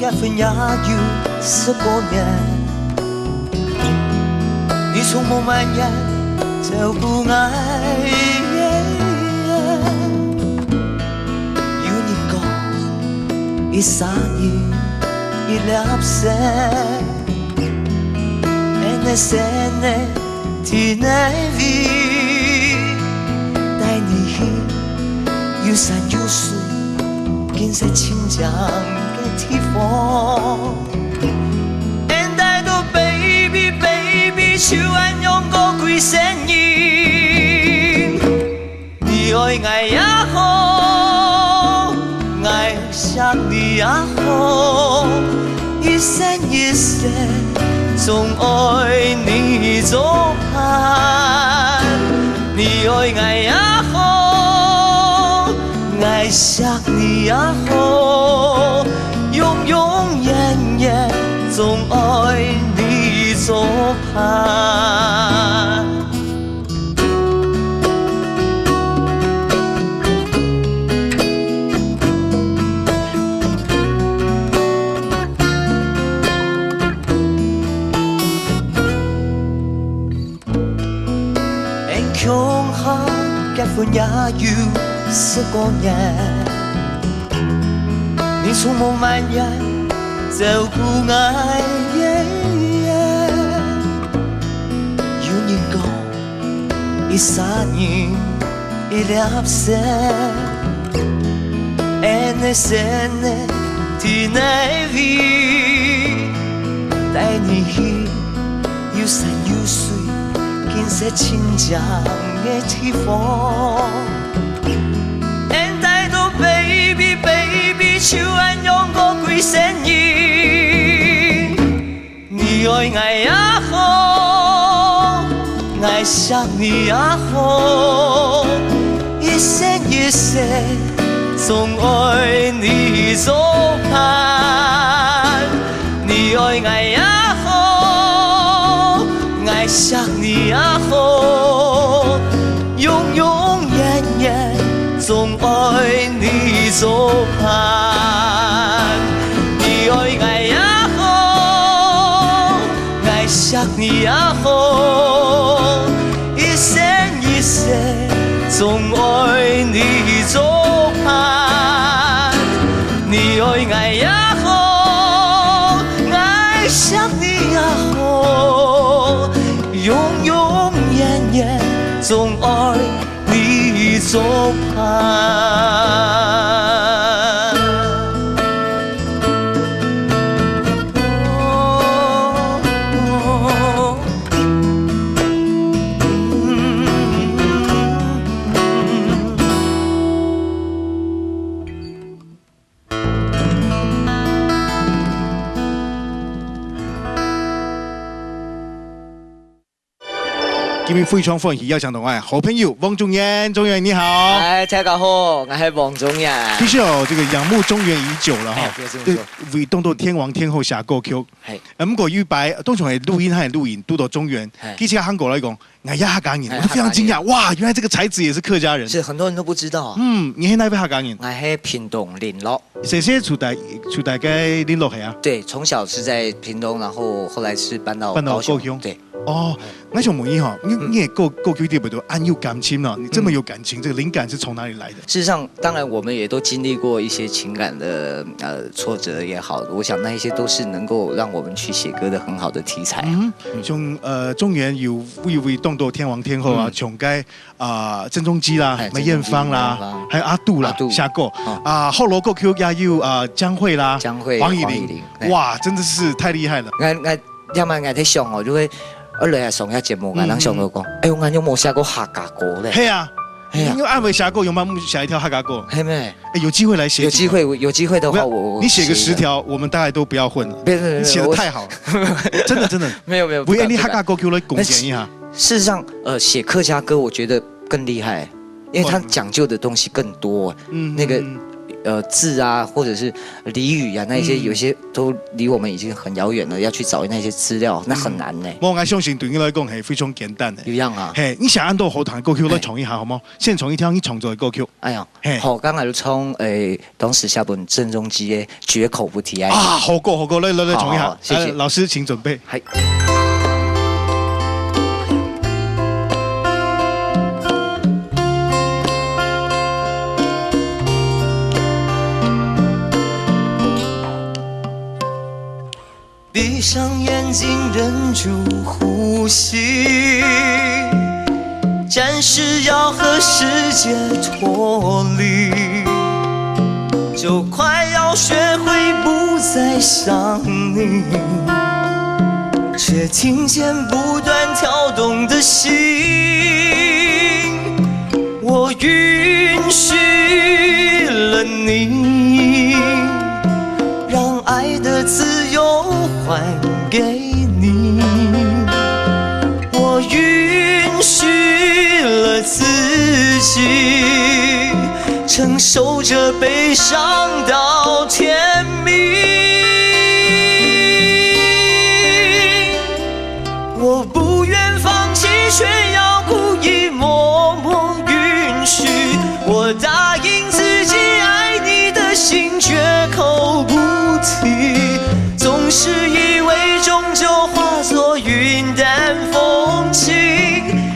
结婚也要10多年，你从梦蔓延照顾爱。有你讲，一撒意，一粒色，那些呢，天内味，带你去游山游水，见识亲江的地方。And I do baby baby， 手按用过几千年，你爱爱也好，爱想你也好，一生一世。总爱你做伴，你爱爱也好，爱想你也好，永永远远总爱你做伴。强下结婚也要10多年，你从梦蔓延照顾爱。有人讲，一撒年一粒色，那些呢天内味，带你去游山游水。见识亲江的地方 ，And I do baby baby， 手按用过几千年，你爱爱也好，爱想你也好，一生一世总爱你做伴，你爱爱也好。爱想你也好，永永远远总爱你做伴。你爱爱也好，爱想你也好，一生一世总爱你做伴。你爱爱也好，爱想你也好。永永远远总爱你做伴。今日非常歡喜邀請到我好朋友王中原，中原你好。哎，大家好，我係王中原。其實哦，這個仰慕中原已久了哈，對，為當到天王天後寫歌曲。係。咁個預備當場係錄音係錄音，都到中原。其實韓國來講，我也客家人，我都非常驚訝，哇，原來這個才子也是客家人。是很多人都不知道。你係哪位客家人？我係屏東林樂。謝謝出代嘅林樂係啊？對，從小是在屏東，然後後來是搬到高雄。對。哦，我想問一下，你也歌曲裡邊都安有感情了，你這麼有感情，這個靈感是從哪裡來的？事實上，當然我們也都經歷過一些情感的挫折也好，我想那一些都是能夠讓我們去寫歌的很好的題材。像中原有為當到天王天後啊，唱該鄭中基啦、梅艷芳啦，還有阿杜啦寫歌後來歌曲也有江蕙啦、黃乙玲，哇，真的是太厲害了。要麼我喺想哦，就會。我嚟上一節目，我人上到講，哎，我有冇寫過客家歌咧？係啊，因為安徽寫歌，有冇寫一條客家歌？係咩？有機會來寫。有機會的話，你寫個10條，我們大家都不要混了。你寫得太好了，真的。沒有。為你客家歌曲來貢獻一下。事實上，寫客家歌我覺得更厲害，因為它講究的東西更多。那個字啊，或者是俚语啊，那一些有些都离我们已经很遥远了，要去找那些资料，那很难呢。我相信对你来讲係非常簡單嘅。一樣啊。嘿，你想按到好彈嘅歌曲來唱一下好冇？先唱一條你創作嘅歌曲。哎呀，好，剛才就唱當時下本鄭中基嘅《絕口不提愛》。啊，好歌，來唱一下。謝謝。老師請準備。係。闭上眼睛，忍住呼吸，暂时要和世界脱离，就快要学会不再想你，却听见不断跳动的心。我允许了你，让爱的自由还给你，我允许了自己，承受着悲伤到天明。我不愿放弃，却要故意默默允许。我答应自己爱你的心，绝口不提。总是以为终究化作云淡风轻，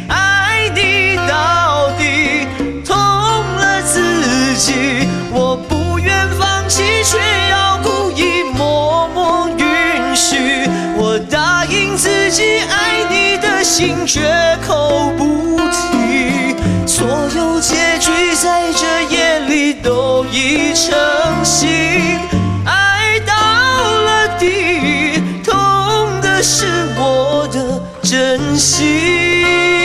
爱你到底痛了自己。我不愿放弃，却要故意默默允许。我答应自己爱你的心，绝口不提。所有结局在这夜里都已成型。痛的是我的真心。